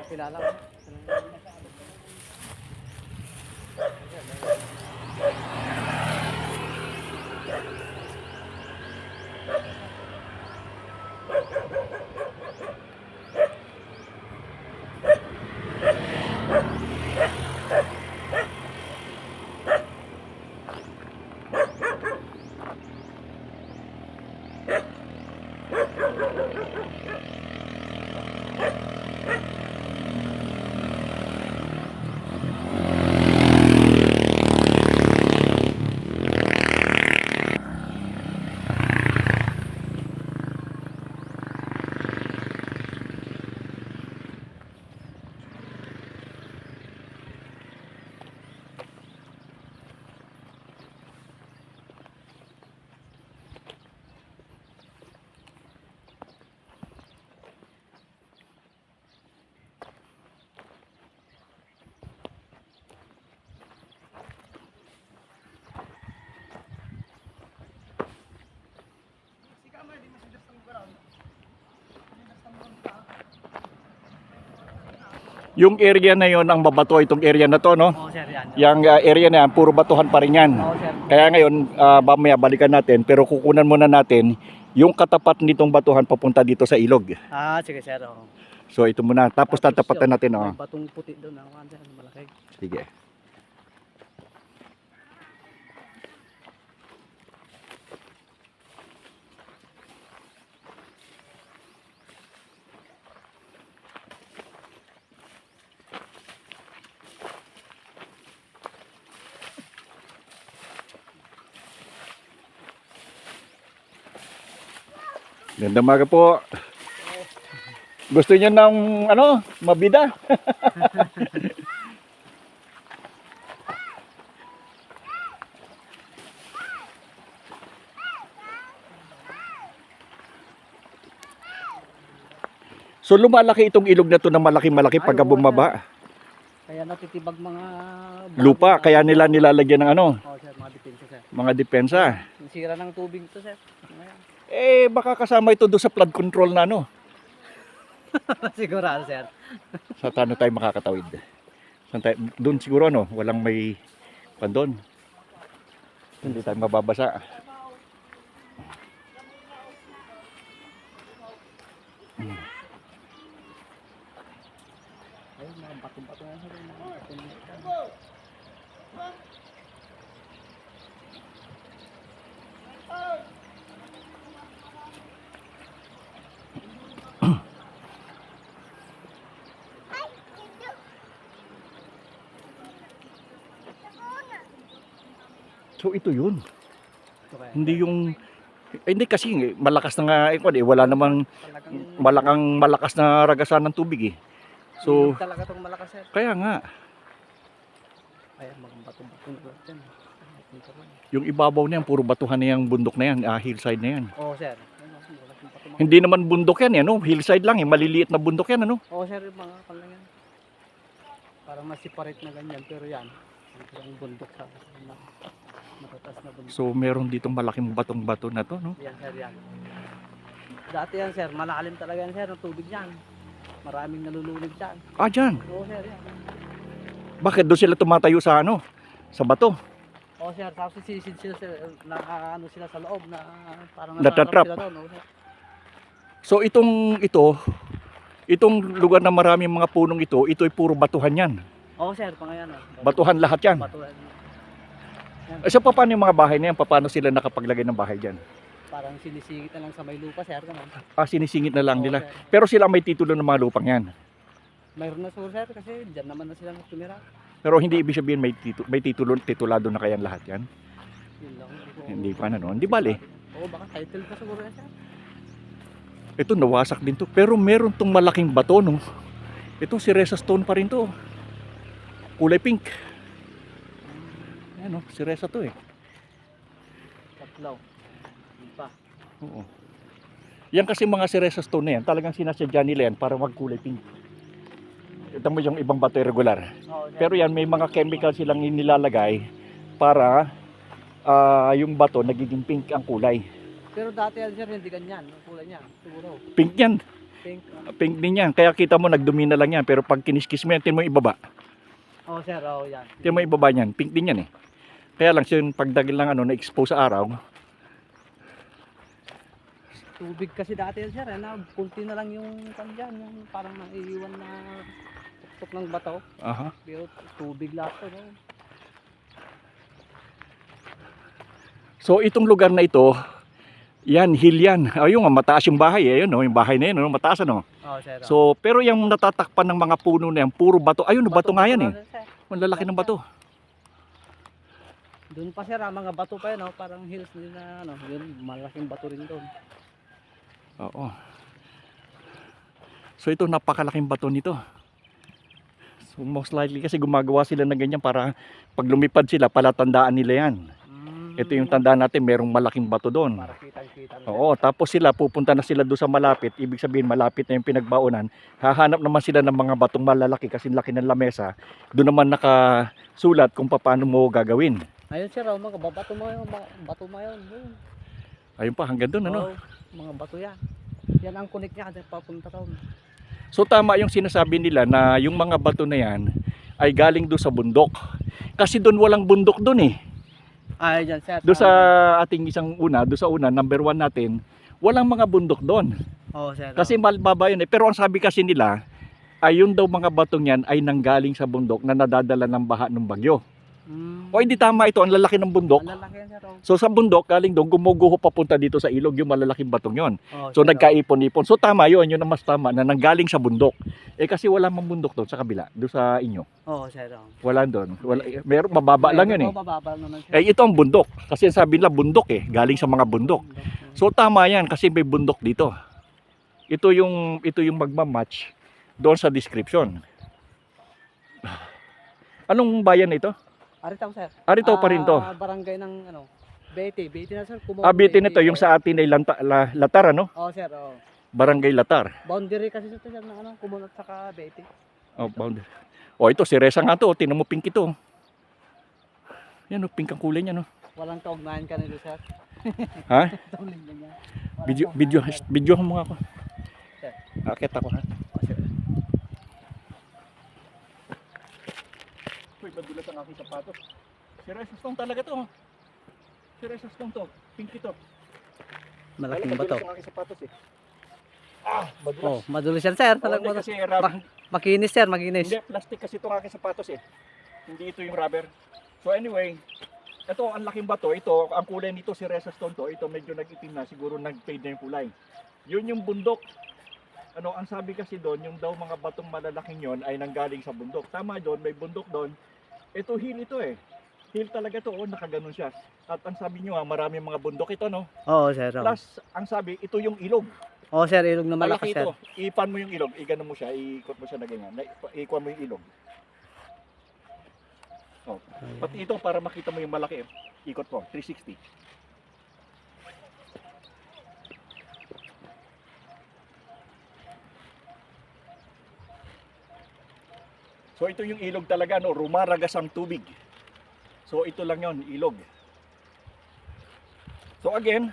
kilala ko. Yung area na yon ang babato, itong area na to, no? Oo, sir, yan. Yung area na yan, puro batuhan pa rin yan. Oo, sir. Kaya ngayon, mamaya balikan natin, pero kukunan muna natin yung katapat nitong batuhan papunta dito sa ilog. Ah, sige, sir. Oo. So ito muna, tapos tatapatan natin, oh. May batong puti doon, sir, malaki. Sige. Ganda umaga po. Gusto niyo ng ano, mabida? So lumalaki itong ilog na to ng malaki-malaki pagka bumaba. Kaya natitibag mga Lupa, kaya nila nilalagyan ng ano, Oo, sir, mga depensa, sir. mga depensa. Nasira ng tubig to, sir. Ngayon. Eh baka kasama ito doon sa flood control na ano. Sigurado, sir. Sa tano tayo makakatawid. Doon siguro ano, walang may pandon. Hindi tayo mababasa. Ayun, mga bato-bato na, sir. So ito yun. Ito kaya. Hindi yung hindi kasi malakas na nga wala namang Talagang malakas na ragasan ng tubig eh. So ilog talaga itong malakas, sir. kaya nga Ayan, mga bato-bato na dyan. yung ibabaw niyan puro batuhan na yung bundok na yan, hillside na yan. Oo, sir. Ayun, malaking bato, mga- Hindi naman bundok yan, ano? Hillside lang, maliliit na bundok yan, ano? Oo, sir, mga kalang yan. Parang na-separate na ganyan, pero yan. Ang bundok sa matatas na bundok. So meron ditong malaking batong-bato na to, no? Yan, sir, yan. Dati yan, sir, malalim talaga yan, sir, ang tubig yan. Maraming nalulunod dyan. Ah, dyan. Oo, sir, yan. Bakit doon sila tumatayo sa ano? Sa bato? Oo, sir, tapos sisisid sila, sir, ano sila sa loob na parang Natatrap. sila doon. Oo, sir. So itong lugar na maraming mga punong ito ay puro batuhan yan. Oo, sir, pangayan. Batuhan lahat yan. Batuhan. Yan. So paano yung mga bahay na yan? Paano sila nakapaglagay ng bahay dyan? Parang sinisingit na lang sa may lupa, sir. Naman. Sinisingit na lang Oo, nila. sir. Pero sila may titulo ng mga lupang yan. Mayroon na, sir, kasi dyan naman na sila tumira. Pero hindi ibig sabihin may titulado na kayan lahat yan. Yun lang. Hindi pa ano, hindi bali. Oo, baka title pa siguro yan, sir. Ito nawasak din to. Pero meron tong malaking bato, no? Ito si Reza Stone pa rin to. Kulay pink. Ayan, no? Si Reza to eh. Tatlaw. Yun pa. Oo. Yan kasi mga si Reza Stone na yan, talagang sinasadya nila yan para magkulay pink. Ito mo yung ibang bato regular. Oo, sir. Pero yan may mga chemical silang nilalagay para yung bato nagiging pink ang kulay. Pero dati yan, sir, hindi ganyan. Ang kulay niya, siguro. Pink yan. pink. Pink din yan. Kaya kita mo nagdumi na lang yan. Pero pag kiniskis mo yan, tingnan mo yung ibaba. Oh, sir, oh, yan. Tingnan mo yung ibaba niyan. Pink din yan eh. Kaya lang siya yung pagdagil lang na-expose sa araw. Tubig kasi dati yan, sir, na kunti na lang yung kanyan, yung parang naiiwan na tuktok ng bato. Aha. Pero tubig lahat to, no? So itong lugar na ito, yan, hill yan. Ayun nga, mataas yung bahay eh. Ayun, yung bahay na yun, mataas ano. Oh, sir. So, pero yung natatakpan ng mga puno na yan, puro bato. Ayun, bato nga yan eh. Sir. Ang lalaki ng bato. Doon pa, sir, mga bato pa yun, no? Parang hills din na, yun, malaking bato rin doon. Oo. So ito, napakalaking bato nito. So most likely kasi gumagawa sila ng ganyan para pag lumipad sila, palatandaan nila yan. Ito yung tandaan natin, merong malaking bato doon. Para kitang-kita. Oo, tapos sila, pupunta na sila doon sa malapit. Ibig sabihin, malapit na yung pinagbaunan. Hahanap naman sila ng mga batong malalaki kasi laki ng lamesa. Doon naman nakasulat kung paano mo gagawin. Ayun, sir, mga bato mo yun, bato mo yun. Yun. Ayun pa, hanggang doon, ano? Oo, mga bato yan. Yan ang connect niya kasi papunta doon. So tama yung sinasabi nila na yung mga bato na yan ay galing doon sa bundok. Kasi doon walang bundok doon eh. Ay, dyan, sir. Doon sa ating doon sa una, number 1 natin, walang mga bundok doon. Oo, sir. Kasi malbaba yun eh. Pero ang sabi kasi nila, ay yun daw mga batong yan ay nanggaling sa bundok na nadadala ng baha ng bagyo. O hindi tama ito, ang lalaki ng bundok. Ang lalaki yan, sir. So sa bundok, galing doon, gumuguho papunta dito sa ilog yung malalaking batong yon. Oo, So sir, nagkaipon-ipon. So tama yun ang mas tama na nanggaling sa bundok. Eh kasi wala mang bundok doon sa kabila, doon sa inyo. Oo, sir. Wala doon. Wala, meron, mababa lang yun eh. Oo, mababa naman, sir. Eh ito ang bundok. Kasi sabi nila bundok eh, galing sa mga bundok. So tama yan kasi may bundok dito. Ito yung magmamatch doon sa description. Anong bayan ito? Aritaw, sir. Aritaw pa rin to. Barangay ng Bete na, sir. Bete na to, yung sa atin ay Latar ano? Oo, sir. Oo. Barangay Latar. Boundary kasi ito, sir, ng Kumunot saka Bete. Oh, boundary. Oh, ito si Reza nga to, tingnan mo pink ito. Yan oh, pink ang kulay niya no. Walang kaugnayan ka nito, sir. Ha? Tuling niya. Walang Video kaugnayan. mo nga ako. Sir. Akit ako ha. Oo, sir. Uy, madulas ang aking sapatos. Si Reza Stone talaga to. Si Reza Stone to, pink ito. Malaking Alam, bato. madulas ang aking sapatos eh. Ah, madulas. Oh, madulas yan, sir. Oh, Talagang hindi madulas. kasi Makinis, sir. Makinis. hindi, plastic kasi itong aking sapatos eh. Hindi ito yung rubber. So anyway, ito ang laking bato. Ito, ang kulay nito si Reza Stone to. Ito medyo nag-itim na, siguro nag-fade na yung kulay. Yun yung bundok. Ano, ang sabi kasi doon, yung daw mga batong malalaking yon ay nanggaling sa bundok. Tama doon, may bundok doon. Ito hill ito eh. Hill talaga to, nakaganon siya. At ang sabi nyo maraming mga bundok ito no. Oo, sir. Oo. Plus, ang sabi, ito yung ilog. Oo, sir. Ilog na malaki, Malaki sir. ito. Ipan mo yung ilog, igano mo siya, ikot mo siya na ganyan. Ikuha mo yung ilog. Oh. Pati ito para makita mo yung malaki. Ikot mo, 360. So ito yung ilog talaga no, rumaragas ang tubig. So ito lang yon, ilog. So again,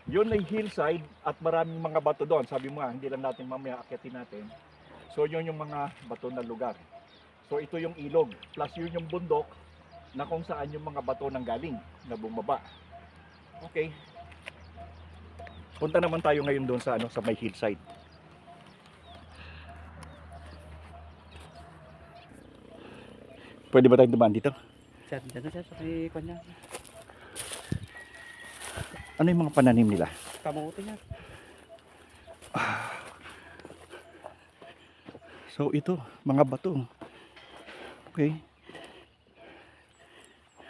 yun ay hillside at maraming mga bato doon. Sabi mo nga, hindi lang natin mamaya akyatin natin. So yun yung mga bato na lugar. So ito yung ilog, plus yun yung bundok na kung saan yung mga bato nang galing, na bumaba. Okay. Punta naman tayo ngayon doon sa sa may hillside. Pwede ba tayong dumaan dito? Sir, dyan na, sir. Sa may kanya. Ano yung mga pananim nila? Kamuti niya. So ito, mga bato. Okay.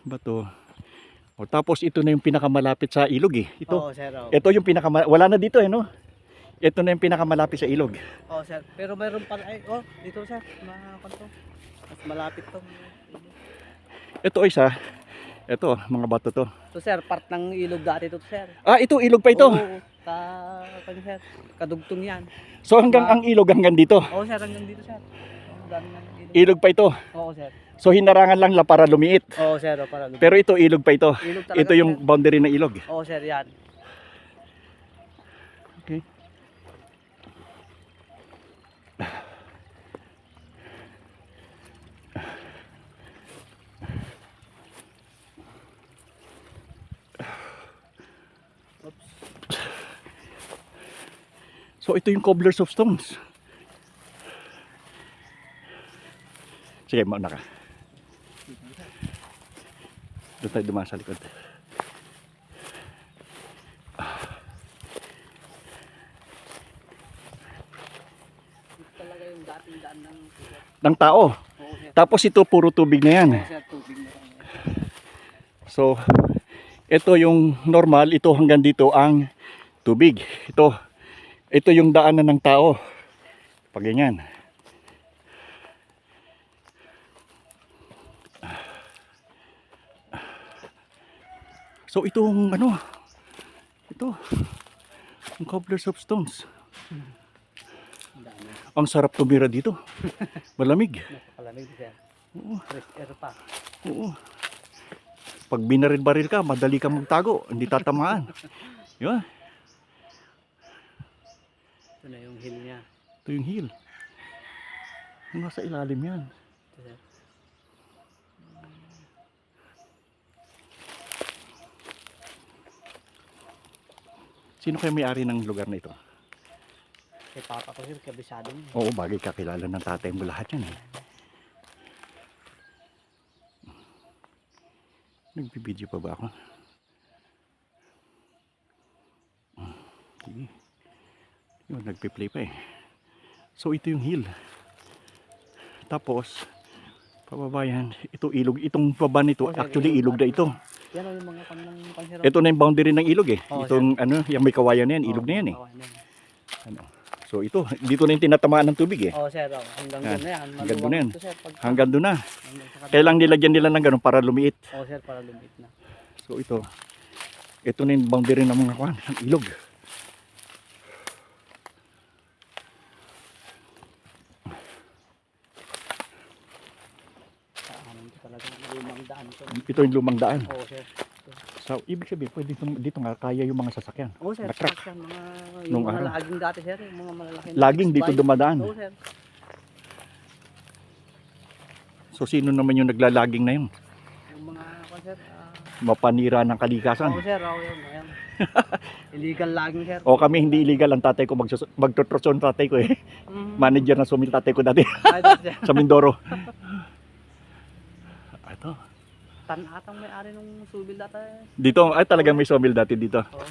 Bato. O, tapos ito na yung pinakamalapit sa ilog eh. Ito. Oo, sir. Oo. Ito yung wala na dito eh no. Ito na yung pinakamalapit sa ilog. Oo, sir. Pero mayroon pa dito, sir. Kanto. Mas malapit to. Ito isa. Ito, mga bato to. Ito, sir, part ng ilog dati ito, sir. Ah, ito ilog pa ito. Oo, sir. Kadugtong yan. So hanggang ang ilog hanggang dito. Oo, sir, hanggang dito, sir. Ang dami ng ilog. Ilog pa ito. Oo, sir. So hinarangan lang para lumiit. Oo, sir, para Pero ito ilog pa ito. ilog talaga, Ito yung sir. boundary ng ilog. Oo, sir, yan. Okay. So ito yung cobblers of stones. Sige, mauna ka. Doon tayo dumaan sa likod. Ito talaga yung dating daan ng Ng tao. Oo, sir. Tapos ito puro tubig na yan. Oo, sir, tubig na lang. So ito yung normal, ito hanggang dito ang tubig. Ito yung daanan ng tao. Pag ganyan. So itong ano, ito, ang cobblers of stones. Ang dami. Ang sarap tumira dito. Malamig. Napakalamig, sir. Oo, Fresh air pa. oo. Pag binaril-baril ka, madali kang magtago. Hindi tatamaan. Yun. Ito na yung hill niya. Ito yung hill. Nasa ilalim yan. Ito, sir. Sino kayo may-ari ng lugar na ito? Kay papa ko, sir, kabisado niya. Oo, bagay kakilala ng tatay mo lahat yan eh. Nagbibideo pa ba ako? Sige. Yun, nagpi-play pa eh. So ito yung hill. Tapos, pababa yan. Ito ilog. Itong baba nito, Oh, sir, actually ilog na ito. Yan o yung mga pansirap. Ito na yung boundary ng ilog eh. Oo, Itong ano, yung may kawayan na yan, ilog na yan eh. Ano. So ito, dito na yung tinatamaan ng tubig eh. Oo, sir. Oh. Hanggang Yan. doon na yan. Hanggang doon na yan. Ito, sir, Hanggang doon na. hanggang sa kabila. Kailang nilagyan nila ng ganun para lumiit. Oo, sir, para lumit na. So ito na yung boundary ng mga kwan, ng ilog. Ito talaga lumang daan ito. Ito yung lumang daan. Oo, sir. So ibig sabihin, pwede dito nga kaya yung mga sasakyan. Oo, sir. Na-truck. Truck yan, Nung yung mga araw. laging dati, sir. Yung mga malalaki. Laging dito dumadaan. Oo, sir. So sino naman yung naglalaging na yun? Yung mga, sir. Mapanira ng kalikasan. Oo, sir. Oo, yun. Ayan. Illegal laging, sir. O kami hindi illegal, ang tatay ko magtutrosyon tatay ko eh. Manager na sumil tatay ko dati Ay, doon, sir. sa Mindoro. Ito. Tanatang may-ari nung subil dati. Dito ay talagang may sawmill dati dito. Oo.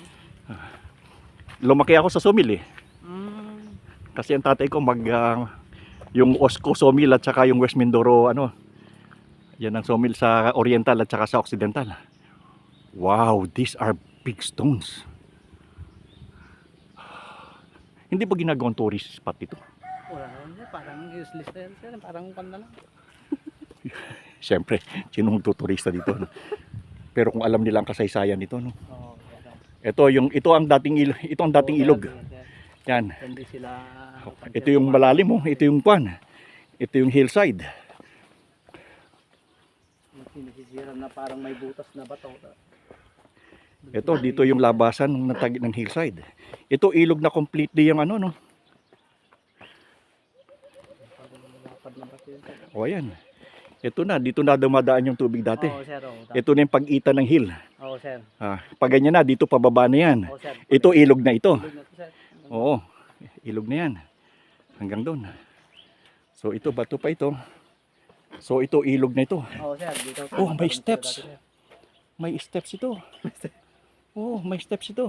Lumaki ako sa sawmill eh. Mm. Kasi ang tatay ko yung Osco sawmill at saka yung West Mindoro ano. Yan ang sawmill sa Oriental at saka sa Occidental. Wow, these are big stones. Hindi ba ginagawang tourist spot ito? Wala naman, sir. Parang useless na yan, sir. Parang pan na lang. Siyempre, sinong tuturista dito? No? Pero kung alam nila ang kasaysayan nito, no? Oo, sir. Ito ang dating ilog. Yan. Hindi sila... Ito yung malalim mo, ito yung kwan. Ito yung hillside. Sinisisira na parang may butas na bato. Ito dito yung labasan ng hillside. Ito ilog na completely yung ano no. Lapad na bato yun, sir. O ayan. Ito na, dito na dumadaan yung tubig dati. Oo, sir. Oo, Ito na yung pag-ita ng hill. Oo, sir. Pag ganyan na, dito pababa na yan. Oo, sir. Ito ilog na ito. Ilog na to, sir. Oo, ilog na yan. Hanggang doon. So ito, bato pa ito. So ito, ilog na ito. Oo, sir. Dito. Oh, may Parang steps. dati, sir. May steps ito. Oh, may steps ito.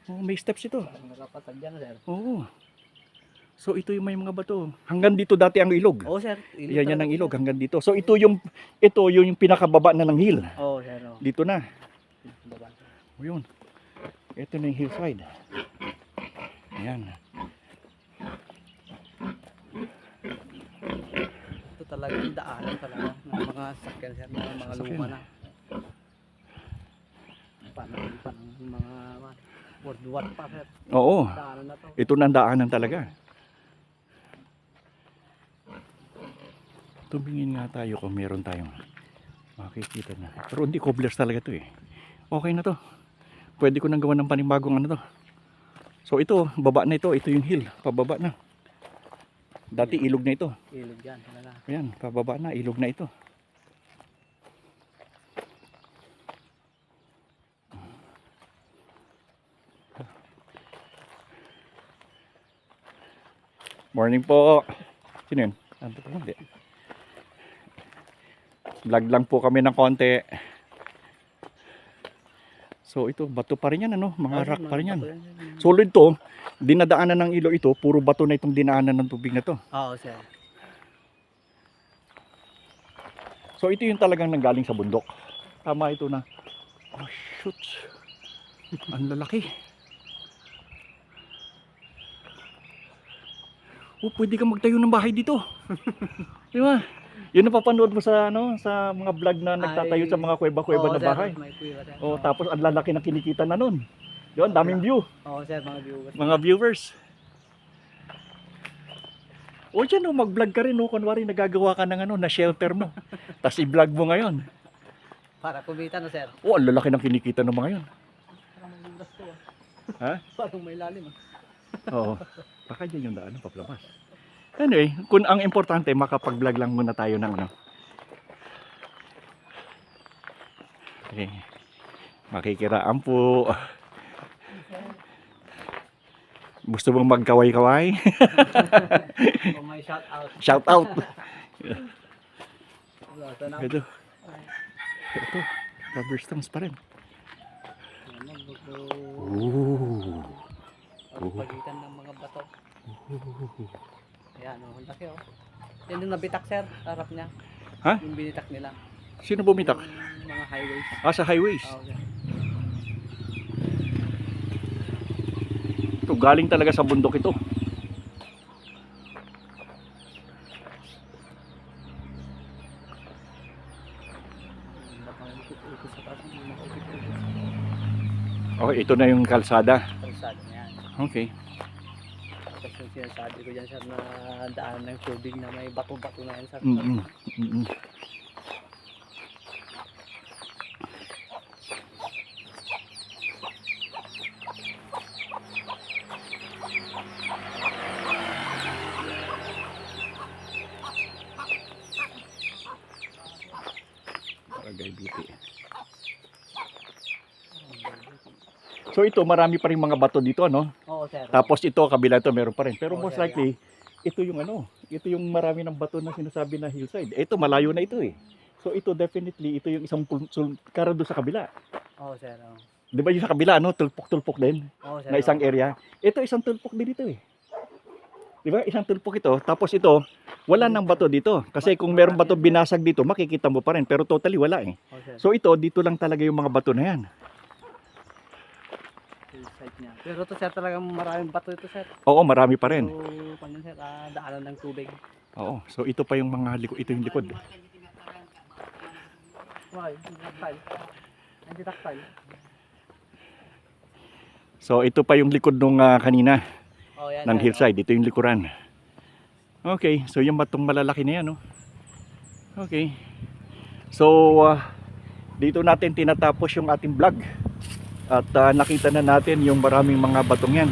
Oh, may steps ito. Parang nakapatag dyan, sir. Oo. So ito yung may mga bato. Hanggang dito dati ang ilog. Oo, sir. Yan yan ang ilog hanggang dito. So ito yung pinakababa na ng hill. Oo, sir. Oo. Dito na. Baba. O yun. Ito na yung hillside. Ayan. Ito talaga yung daanan talaga ng mga sakyan, sir. Ng mga luma na. Paano mga World War pa, sir. Oo. Daanan na to. Ito na ang daanan talaga. Tumingin nga tayo kung meron tayong makikita na. Pero hindi cobblers talaga to eh. Okay na to. Pwede ko nang gawa ng panibagong ano to. So ito, baba na ito. Ito yung hill. Pababa na. Dati ilog na ito. Ilog yan. Talaga. Ayan, pababa na. Ilog na ito. Morning po. Sino yun? Ano po? Hindi. Vlog lang po kami ng konti. So ito, bato pa rin yan, ano? Mga rock pa rin yan. Solid to. Dinadaanan ng ilo ito. Puro bato na itong dinaanan ng tubig na to. Oo, sir. So ito yung talagang nanggaling sa bundok. Tama ito na. Oh shoot. Ang lalaki. Oh, pwede kang magtayo ng bahay dito. Di ba? Yun napapanood mo sa ano, sa mga vlog na nagtatayo sa mga kuweba-kuweba na bahay. Oh, tapos ang lalaki na kinikita na nun. Di ba? Ang daming view. Oo, sir, mga viewers. Mga viewers. O dyan, oh, mag-vlog ka rin, oh. Kunwari nagagawa ka ng ano, na shelter mo. Tapos i-vlog mo ngayon. Para kumita na, sir. Oh, ang lalaki ng kinikita ng mga yun. Parang may lulas to. Ha? Parang may lalim. Oo. Baka dyan yung daan, paglabas. Anyway, kung ang importante, makapag-vlog lang muna tayo ng ano. Okay. Makikiraan po. Gusto mong magkaway-kaway? Oh, may shout out. Shout out! Ito na. Ito. Ito. Rubber stones pa rin. Ooh. Ang pagitan ng mga bato. Ayan, oh, ang laki, oh. Yan yung nabitak, sir. Harap niya. Ha? Yung binitak nila. Sino bumitak? Yung mga highways. Ah, sa highways. Oo, sir. Ito, galing talaga sa bundok ito. Okay, ito na yung kalsada. Kalsada na yan. Okay. Tapos yung sinasabi ko dyan, sir, na daan ng tubig na may bato-bato na yan, sir. So ito, marami pa rin mga bato dito, ano? Oo, sir. Tapos ito, kabila ito, meron pa rin. Pero Oo, most sir, likely, ito yung ano, ito yung marami ng bato na sinasabi na hillside. Ito, malayo na ito eh. So ito definitely, ito yung isang kara doon sa kabila. Oo, sir. Oo. Di ba yung sa kabila, ano, tulpok-tulpok din, Oo, sir. na isang area. Ito, isang tulpok din dito eh. Di ba? Isang tulpok ito. Tapos ito, wala nang bato dito. Kasi kung meron bato binasag dito, makikita mo pa rin. Pero totally wala eh. Oo, sir. So ito, dito lang talaga yung mga bato na yan. Site niya. Pero ito, sir, talagang maraming bato ito, sir. Oo, marami pa rin. So, kanya, sir, daanan ng tubig. Oo. So ito pa yung mga likod. Ito yung likod. Why? Taktal. Hindi taktal. So ito pa yung likod nung kanina. Oh, yan, Ng sir. hillside. Ito yung likuran. Okay. So yung batong malalaki na yan. No? Okay. So dito natin tinatapos yung ating vlog. At nakita na natin yung maraming mga batong yan.